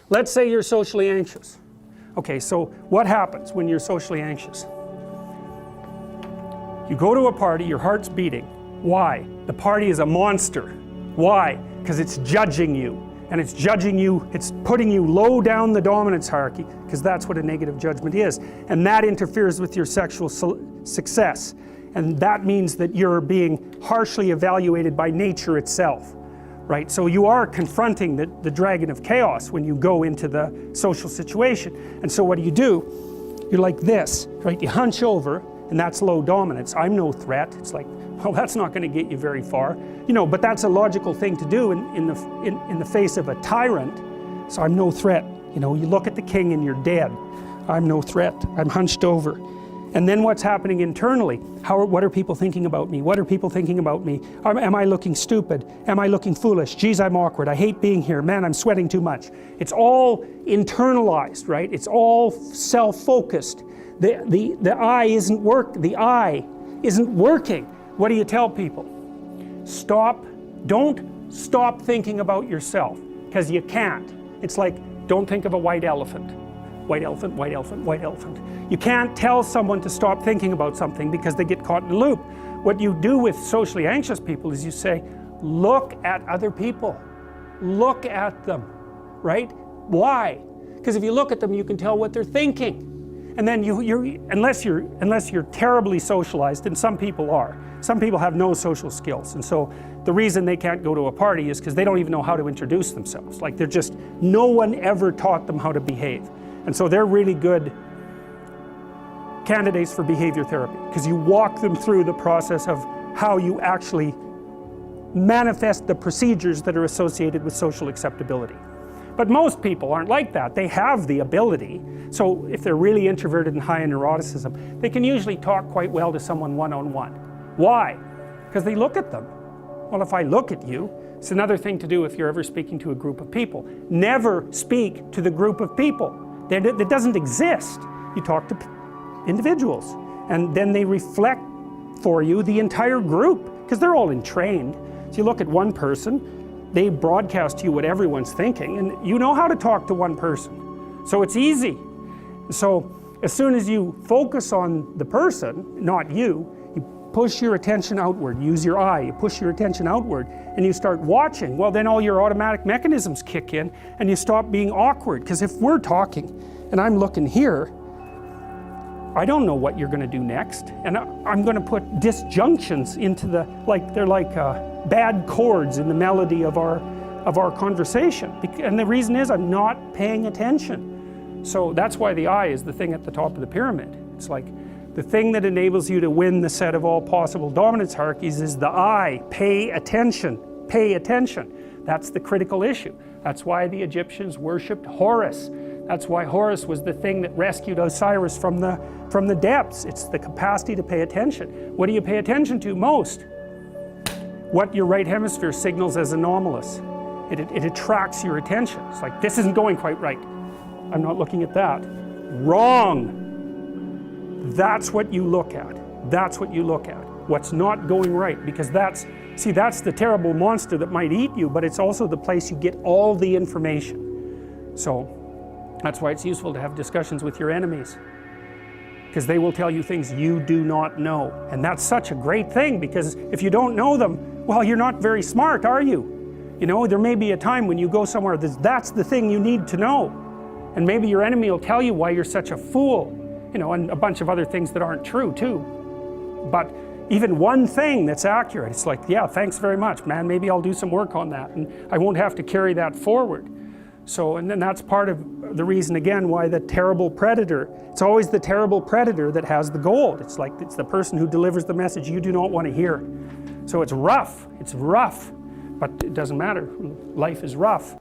Let's say you're socially anxious. Okay, so what happens when you're socially anxious? You go to a party, your heart's beating. Why? The party is a monster. Why? Because it's judging you. And it's judging you, it's putting you low down the dominance hierarchy, because that's what a negative judgment is. And that interferes with your sexual success. And that means that you're being harshly evaluated by nature itself. Right? So you are confronting the dragon of chaos when you go into the social situation. And so what do? You're like this, right? You hunch over, and that's low dominance. I'm no threat. It's like, well, that's not going to get you very far. You know, but that's a logical thing to do in the face of a tyrant. So I'm no threat. You know, you look at the king and you're dead. I'm no threat. I'm hunched over. And then what's happening internally? What are people thinking about me? What are people thinking about me? Am I looking stupid? Am I looking foolish? Geez, I'm awkward. I hate being here. Man, I'm sweating too much. It's all internalized, right? It's all self-focused. The eye isn't working. What do you tell people? Don't stop thinking about yourself, because you can't. It's like, don't think of a white elephant. White elephant, white elephant, white elephant. You can't tell someone to stop thinking about something because they get caught in a loop. What you do with socially anxious people is you say, look at other people. Look at them, right? Why? Because if you look at them, you can tell what they're thinking. And then unless you're terribly socialized, and some people are. Some people have no social skills, and so the reason they can't go to a party is because they don't even know how to introduce themselves. Like no one ever taught them how to behave. And so they're really good candidates for behavior therapy, because you walk them through the process of how you actually manifest the procedures that are associated with social acceptability. But most people aren't like that. They have the ability. So if they're really introverted and high in neuroticism, they can usually talk quite well to someone one-on-one. Why? Because they look at them. Well, if I look at you, it's another thing to do if you're ever speaking to a group of people. Never speak to the group of people. That doesn't exist. You talk to individuals, and then they reflect for you the entire group, because they're all entrained. So you look at one person, they broadcast to you what everyone's thinking, and you know how to talk to one person. So it's easy. So as soon as you focus on the person, not you, you push your attention outward, use your eye, you push your attention outward, and you start watching. Well, then all your automatic mechanisms kick in, and you stop being awkward. Because if we're talking, and I'm looking here, I don't know what you're going to do next, and I'm going to put disjunctions into they're like bad chords in the melody of our conversation, and the reason is I'm not paying attention. So that's why the eye is the thing at the top of the pyramid. It's like the thing that enables you to win the set of all possible dominance hierarchies is the eye. Pay attention. Pay attention. That's the critical issue. That's why the Egyptians worshipped Horus. That's why Horus was the thing that rescued Osiris from the depths. It's the capacity to pay attention. What do you pay attention to most? What your right hemisphere signals as anomalous. It attracts your attention. It's like, this isn't going quite right. I'm not looking at that. Wrong. That's what you look at. That's what you look at. What's not going right, because that's the terrible monster that might eat you, but it's also the place you get all the information. So that's why it's useful to have discussions with your enemies, because they will tell you things you do not know. And that's such a great thing, because if you don't know them, well, you're not very smart, are you? You know, there may be a time when you go somewhere that's the thing you need to know. And maybe your enemy will tell you why you're such a fool, you know, and a bunch of other things that aren't true too. But even one thing that's accurate, it's like, yeah, thanks very much, man, maybe I'll do some work on that, and I won't have to carry that forward. So, and then that's part of the reason, again, why the terrible predator, it's always the terrible predator that has the gold. It's like, it's the person who delivers the message you do not want to hear. So it's rough, but it doesn't matter. Life is rough.